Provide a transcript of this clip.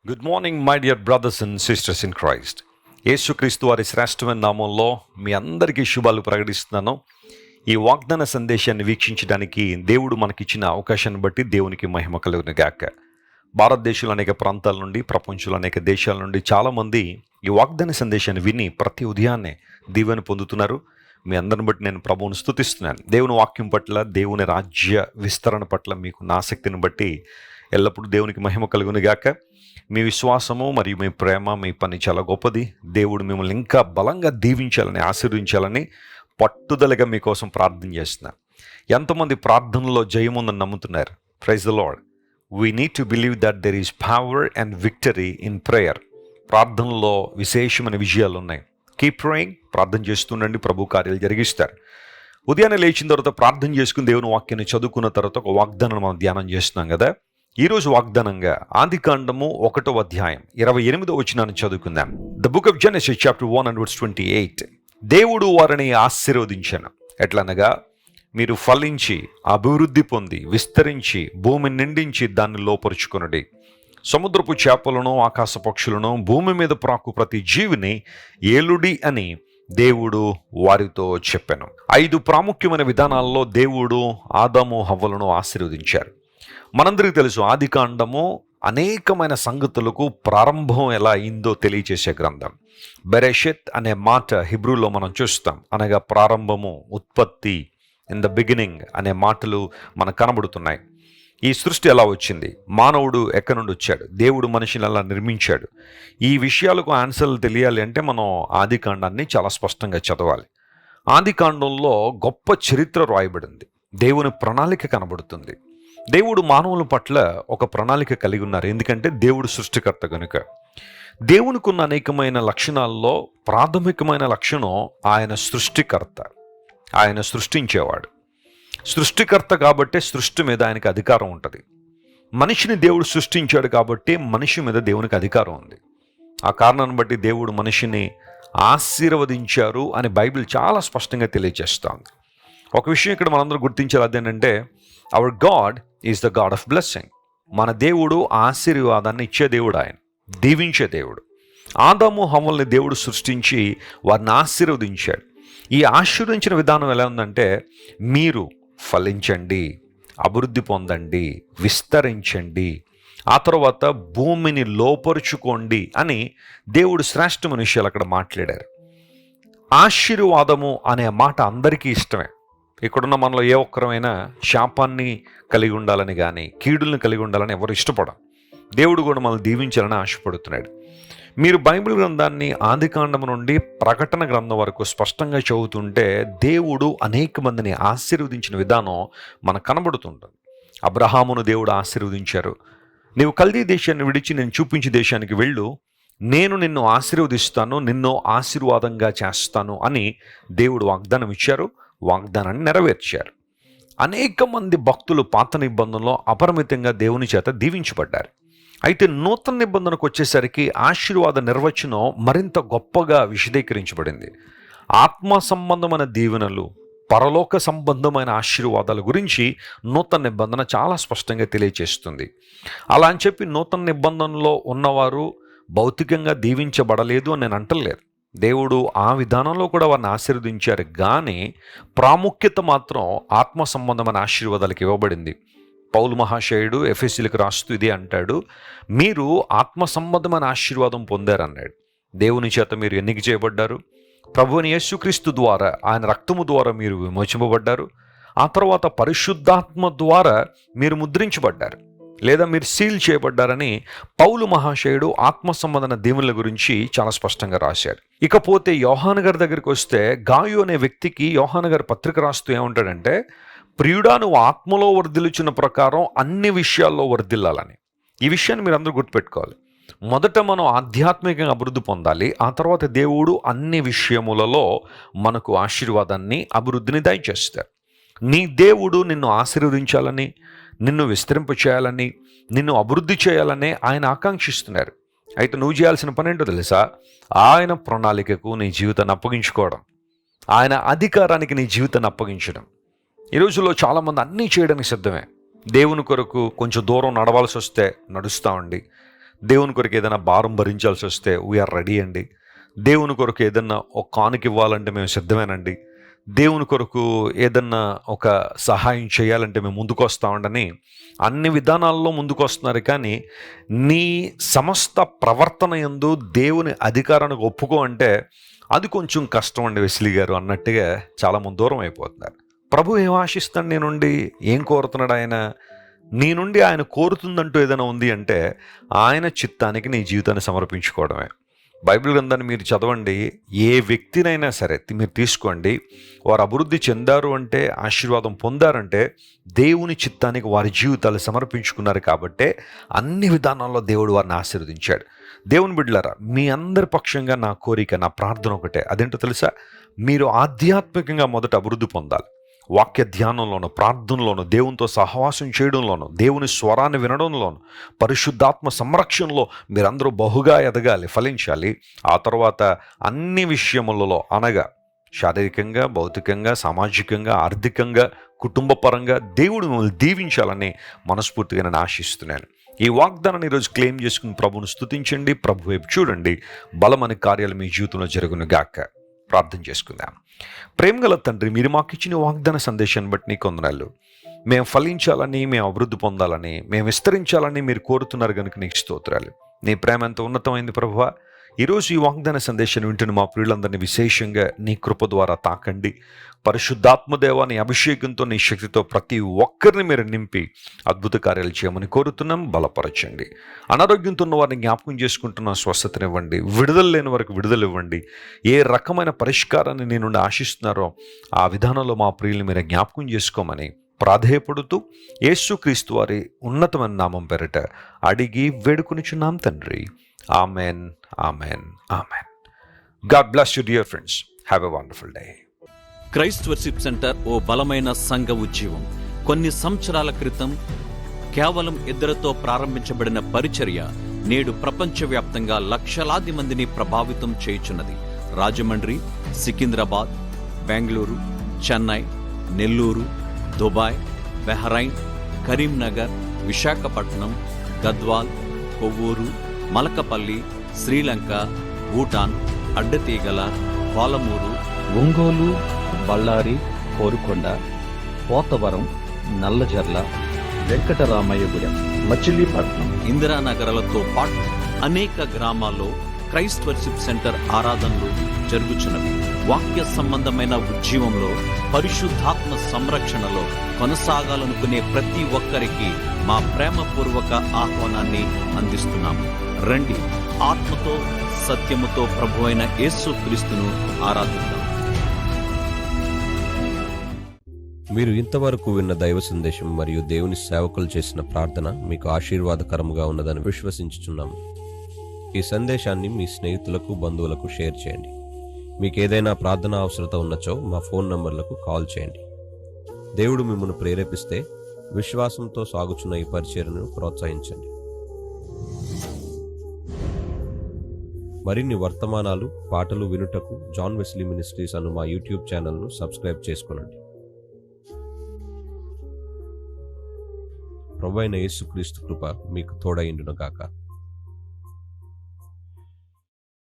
Good morning my dear brothers and sisters in Christ. యేసుక్రీస్తు వారి శ్రేష్టమైన నామంలో మీ అందరికీ శుభాలు ప్రకటిస్తున్నాను. ఈ వాగ్దాన సందేశాన్ని వీక్షించడానికి దేవుడు మనకిచ్చిన అవకాశాన్ని బట్టి దేవునికి మహిమ కలుగును గాక. భారతదేశంలో అనేక ప్రాంతాల నుండి, ప్రపంచంలో అనేక దేశాల నుండి చాలామంది ఈ వాగ్దాన సందేశాన్ని విని ప్రతి ఉదయాన్నే దీవెన పొందుతున్నారు. మీ అందరిని బట్టి నేను ప్రభువును స్తుతిస్తున్నాను. దేవుని వాక్యం పట్ల, దేవుని రాజ్య విస్తరణ పట్ల మీకున్న ఆసక్తిని బట్టి ఎల్లప్పుడూ దేవునికి మహిమ కలుగును గాక. మీ విశ్వాసము మరియు మీ ప్రేమ, మీ పని చాలా గొప్పది. దేవుడు మిమ్మల్ని ఇంకా బలంగా దీవించాలని, ఆశీర్వదించాలని పట్టుదలగా మీకోసం ప్రార్థన చేస్తున్నా. ఎంతమంది ప్రార్థనలో జయముందని నమ్ముతున్నారు? Praise the lord. We need to believe that there is power and victory in prayer. ప్రార్థనలో విశేషమైన విజయాలు ఉన్నాయి. Keep praying. ప్రార్థన చేస్తుండండి, ప్రభు కార్యాలు జరిగిస్తారు. ఉదయాన్నే లేచిన తర్వాత ప్రార్థన చేసుకుని దేవుని వాక్యాన్ని చదువుకున్న తర్వాత ఒక వాగ్దానం మనం ధ్యానం చేస్తున్నాం కదా. ఈరోజు వాగ్దానంగా ఆదికాండము 1వ అధ్యాయం 28వ వచనాన్ని చదువుకుందాం. The book of Genesis chapter 1:28. దేవుడు వారిని ఆశీర్వదించాను. ఎట్లనగా, మీరు ఫలించి అభివృద్ధి పొంది విస్తరించి భూమిని నిండించి దాన్ని లోపరుచుకొనుడి. సముద్రపు చేపలను, ఆకాశ పక్షులను, భూమి మీద ప్రాకు ప్రతి జీవిని ఏలుడి అని దేవుడు వారితో చెప్పాను. 5 ప్రాముఖ్యమైన విధానాల్లో దేవుడు ఆదాము హవ్వలను ఆశీర్వదించారు. మనందరికీ తెలుసు, ఆదికాండము అనేకమైన సంగతులకు ప్రారంభం ఎలా అయిందో తెలియచేసే గ్రంథం. బెరెషెత్ అనే మాట హిబ్రూలో మనం చూస్తాం, అనగా ప్రారంభము, ఉత్పత్తి, ఇన్ ద బిగినింగ్ అనే మాటలు మనకు కనబడుతున్నాయి. ఈ సృష్టి ఎలా వచ్చింది, మానవుడు ఎక్కడి నుండి వచ్చాడు, దేవుడు మనిషిని ఎలా నిర్మించాడు, ఈ విషయాలకు ఆన్సర్లు తెలియాలి అంటే మనం ఆదికాండాన్ని చాలా స్పష్టంగా చదవాలి. ఆదికాండంలో గొప్ప చరిత్ర రాయబడింది. దేవుని ప్రణాళిక కనబడుతుంది. దేవుడు మానవుల పట్ల ఒక ప్రణాళిక కలిగి ఉన్నారు. ఎందుకంటే దేవుడు సృష్టికర్త కనుక. దేవునికి ఉన్న అనేకమైన లక్షణాల్లో ప్రాథమికమైన లక్షణం ఆయన సృష్టికర్త. ఆయన సృష్టించేవాడు. సృష్టికర్త కాబట్టే సృష్టి మీద ఆయనకి అధికారం ఉంటుంది. మనిషిని దేవుడు సృష్టించాడు కాబట్టి మనిషి మీద దేవునికి అధికారం ఉంది. ఆ కారణాన్ని బట్టి దేవుడు మనిషిని ఆశీర్వదించారు అని బైబిల్ చాలా స్పష్టంగా తెలియజేస్తోంది. ఒక విషయం ఇక్కడ మనందరూ గుర్తించాలి, అదేంటంటే hour God is the God of blessing. మన దేవుడు ఆశీర్వాదాన్ని ఇచ్చే దేవుడు, ఆయన దీవించే దేవుడు. ఆదాము హవ్వల్ని దేవుడు సృష్టించి వారిని ఆశీర్వదించాడు. ఈ ఆశీర్వదించిన విధానం ఎలా ఉందంటే, మీరు ఫలించండి, అభివృద్ధి పొందండి, విస్తరించండి, ఆ తర్వాత భూమిని లోపరుచుకోండి అని దేవుడు శ్రేష్టమైన విషయాలు అక్కడ మాట్లాడారు. ఆశీర్వాదము అనే మాట అందరికీ ఇష్టమే. ఇక్కడున్న మనలో ఏ ఒక్కరమైనా శాపాన్ని కలిగి ఉండాలని కానీ, కీడుల్ని కలిగి ఉండాలని ఎవరు ఇష్టపడం. దేవుడు కూడా మనల్ని దీవించాలని ఆశపడుతున్నాడు. మీరు బైబిల్ గ్రంథాన్ని ఆదికాండం నుండి ప్రకటన గ్రంథం వరకు స్పష్టంగా చదువుతుంటే దేవుడు అనేక మందిని ఆశీర్వదించిన విధానం మనకు కనబడుతుంటుంది. అబ్రహామును దేవుడు ఆశీర్వదించారు. నీవు కల్దీ దేశాన్ని విడిచి నేను చూపించే దేశానికి వెళ్ళు, నేను నిన్ను ఆశీర్వదిస్తాను, నిన్ను ఆశీర్వాదంగా చేస్తాను అని దేవుడు వాగ్దానం ఇచ్చారు. వాగ్దానాన్ని నెరవేర్చారు. అనేక మంది భక్తులు పాత నిబంధనలో అపరిమితంగా దేవుని చేత దీవించబడ్డారు. అయితే నూతన నిబంధనకు వచ్చేసరికి ఆశీర్వాద నిర్వచనం మరింత గొప్పగా విశదీకరించబడింది. ఆత్మ సంబంధమైన దీవెనలు, పరలోక సంబంధమైన ఆశీర్వాదాల గురించి నూతన నిబంధన చాలా స్పష్టంగా తెలియజేస్తుంది. అలా అని చెప్పి నూతన నిబంధనలో ఉన్నవారు భౌతికంగా దీవించబడలేదు అని నేను అంటలేదు. దేవుడు ఆ విధానంలో కూడా వారిని ఆశీర్వదించారు, కానీ ప్రాముఖ్యత మాత్రం ఆత్మ సంబంధమైన ఆశీర్వాదాలకు ఇవ్వబడింది. పౌలు మహాశయుడు ఎఫెసీయులకు రాస్తూ ఇదే అంటాడు, మీరు ఆత్మ సంబంధమైన ఆశీర్వాదం పొందారన్నాడు. దేవుని చేత మీరు ఎన్నిక చేయబడ్డారు. ప్రభువుని యేసుక్రీస్తు ద్వారా, ఆయన రక్తము ద్వారా మీరు విమోచింపబడ్డారు. ఆ తర్వాత పరిశుద్ధాత్మ ద్వారా మీరు ముద్రించబడ్డారు, లేదా మీరు సీల్ చేయబడ్డారని పౌలు మహాశయుడు ఆత్మ సంబంధన దీవెనల గురించి చాలా స్పష్టంగా రాశాడు. ఇకపోతే యోహాను గారి దగ్గరికి వస్తే, గాయు అనే వ్యక్తికి యోహాను గారి పత్రిక రాస్తూ ఏమంటాడంటే, ప్రియుడా, నువ్వు ఆత్మలో వర్ధిల్లుచున్న ప్రకారం అన్ని విషయాల్లో వర్ధిల్లాలని. ఈ విషయాన్ని మీరు అందరూ గుర్తుపెట్టుకోవాలి. మొదట మనం ఆధ్యాత్మికంగా అభివృద్ధి పొందాలి. ఆ తర్వాత దేవుడు అన్ని విషయములలో మనకు ఆశీర్వాదాన్ని, అభివృద్ధిని దయచేస్తారు. నీ దేవుడు నిన్ను ఆశీర్వదించాలని, నిన్ను విస్తరింపచేయాలని, నిన్ను అభివృద్ధి చేయాలనే ఆయన ఆకాంక్షిస్తున్నారు. అయితే నువ్వు చేయాల్సిన పని ఏంటో తెలుసా? ఆయన ప్రణాళికకు నీ జీవితాన్ని అప్పగించుకోవడం, ఆయన అధికారానికి నీ జీవితాన్ని అప్పగించడం. ఈ రోజుల్లో చాలామంది అన్నీ చేయడానికి సిద్ధమే. దేవుని కొరకు కొంచెం దూరం నడవాల్సి వస్తే నడుస్తామండి. దేవుని కొరకు ఏదైనా భారం భరించాల్సి వస్తే వీఆర్ రెడీ అండి. దేవుని కొరకు ఏదన్నా ఒక కానుక ఇవ్వాలంటే మేము సిద్ధమేనండి. దేవుని కొరకు ఏదన్నా ఒక సహాయం చేయాలంటే మేము ముందుకు వస్తామండని అన్ని విధానాల్లో ముందుకు వస్తున్నారు. కానీ నీ సమస్త ప్రవర్తన యందు దేవుని అధికారానికి ఒప్పుకో అంటే అది కొంచెం కష్టం అండి వెస్లీ గారు అన్నట్టుగా చాలామంది దూరం అయిపోతున్నారు. ప్రభు ఏం ఆశిస్తాడు నీ నుండి, ఏం కోరుతున్నాడు ఆయన? నీ నుండి ఆయన కోరుతుందంటూ ఏదైనా ఉంది అంటే ఆయన చిత్తానికి నీ జీవితాన్ని సమర్పించుకోవడమే. బైబిల్ గ్రంథాన్ని మీరు చదవండి, ఏ వ్యక్తినైనా సరే మీరు తీసుకోండి, వారు అభివృద్ధి చెందారు అంటే, ఆశీర్వాదం పొందారంటే దేవుని చిత్తానికి వారి జీవితాలు సమర్పించుకున్నారు. కాబట్టే అన్ని విధానాల్లో దేవుడు వారిని ఆశీర్వదించాడు. దేవుని బిడ్డలారా, మీ అందరి పక్షంగా నా కోరిక, నా ప్రార్థన ఒకటే. అదేంటో తెలుసా? మీరు ఆధ్యాత్మికంగా మొదట అభివృద్ధి పొందాలి. వాక్య ధ్యానంలోనూ, ప్రార్థనలోనూ, దేవునితో సహవాసం చేయడంలోనూ, దేవుని స్వరాన్ని వినడంలోనూ, పరిశుద్ధాత్మ సంరక్షణలో మీరందరూ బహుగా ఎదగాలి, ఫలించాలి. ఆ తర్వాత అన్ని విషయములలో అనగా శారీరకంగా, భౌతికంగా, సామాజికంగా, ఆర్థికంగా, కుటుంబపరంగా దేవుడు మిమ్మల్ని దీవించాలని మనస్ఫూర్తిగా నేను ఆశిస్తున్నాను. ఈ వాగ్దానాన్ని ఈరోజు క్లెయిమ్ చేసుకుని ప్రభువును స్తుతించండి, ప్రభు వైపు చూడండి. బలమైన కార్యాలు మీ జీవితంలో జరుగును గాక. ప్రార్థన చేసుకుందాం. ప్రేమగల తండ్రి, మీరు మాకు ఇచ్చిన వాగ్దాన సందేశాన్ని బట్టి నీకు వందనాలు. మేము ఫలించాలని, మేము అభివృద్ధి పొందాలని, మేము విస్తరించాలని మీరు కోరుతున్నారు కనుక నీకు స్తోత్రాలు. నీ ప్రేమ ఎంత ఉన్నతమైంది ప్రభువా. ఈరోజు ఈ వాగ్దాన సందేశాన్ని వింటున్న మా ప్రియులందరినీ విశేషంగా నీ కృప ద్వారా తాకండి. పరిశుద్ధాత్మదేవ, నీ అభిషేకంతో, నీ శక్తితో ప్రతి ఒక్కరిని మీరు నింపి అద్భుత కార్యాలు చేయమని కోరుతున్నాం. బలపరచండి. అనారోగ్యంతో ఉన్న వారిని జ్ఞాపకం చేసుకుంటున్న స్వస్థతనివ్వండి. విడుదల లేని వారికి విడుదల ఇవ్వండి. ఏ రకమైన పరిష్కారాన్ని నీ నుండి ఆశిస్తున్నారో ఆ విధానంలో మా ప్రియుల్ని మీరు జ్ఞాపకం చేసుకోమని ప్రాధేయపడుతూ యేసుక్రీస్తు వారి ఉన్నతమైన నామం పేరిట అడిగి వేడుకొనిచున్నాం తండ్రి. Amen, amen, amen. God bless you dear friends. Have a wonderful day. Christ worship centre ఓ బలమైన సంఘ ఉద్యమం. కొన్ని సంవత్సరాల క్రితం కేవలం ఇద్దరితో ప్రారంభించబడిన పరిచర్య నేడు ప్రపంచవ్యాప్తంగా లక్షలాది మందిని ప్రభావితం చేయుచున్నది. రాజమండ్రి, సికింద్రాబాద్, బెంగళూరు, చెన్నై, నెల్లూరు, దుబాయ్, బెహ్రైన్, కరీంనగర్, విశాఖపట్నం, గద్వాల్, కొవ్వూరు, మలకపల్లి, శ్రీలంక, భూటాన్, అడ్డతీగల, పాలమూరు, ఒంగోలు, బళ్ళారి, కోరుకొండ, పోతవరం, నల్లజర్ల, వెంకటరామయ్యగూడెం, మచిలీపట్నం, ఇందిరానగర్లతో పాటు అనేక గ్రామాల్లో క్రైస్ట్ వర్షిప్ సెంటర్ ఆరాధనలు జరుగుచున్నవి. వాక్య సంబంధమైన ఉద్యమంలో, పరిశుద్ధాత్మ సంరక్షణలో కొనసాగాలనుకునే ప్రతి ఒక్కరికి మా ప్రేమపూర్వక ఆహ్వానాన్ని అందిస్తున్నాము. రండి, ఆత్మతో సత్యముతో ప్రభువైన యేసుక్రీస్తును ఆరాధిద్దాం. మీరు ఇంతవరకు విన్న దైవ సందేశం మరియు దేవుని సేవకులు చేసిన ప్రార్థన మీకు ఆశీర్వాదకరముగా ఉన్నదని విశ్వసించుచున్నాము. ఈ సందేశాన్ని మీ స్నేహితులకు, బంధువులకు షేర్ చేయండి. మీకు ఏదైనా ప్రార్థన అవసరత ఉన్నచో మా ఫోన్ నంబర్లకు కాల్ చేయండి. దేవుడు మిమ్మల్ని ప్రేరేపిస్తే విశ్వాసంతో సాగుచున్న ఈ పరిచర్యను ప్రోత్సహించండి. మరిన్ని వర్తమానాలు, పాటలు వినుటకు జాన్ వెస్లీ మినిస్ట్రీస్ అను మా యూట్యూబ్ ఛానల్ను సబ్స్క్రైబ్ చేసుకొనండి. ప్రభువైన యేసుక్రీస్తు కృప మీకు తోడైండును గాక.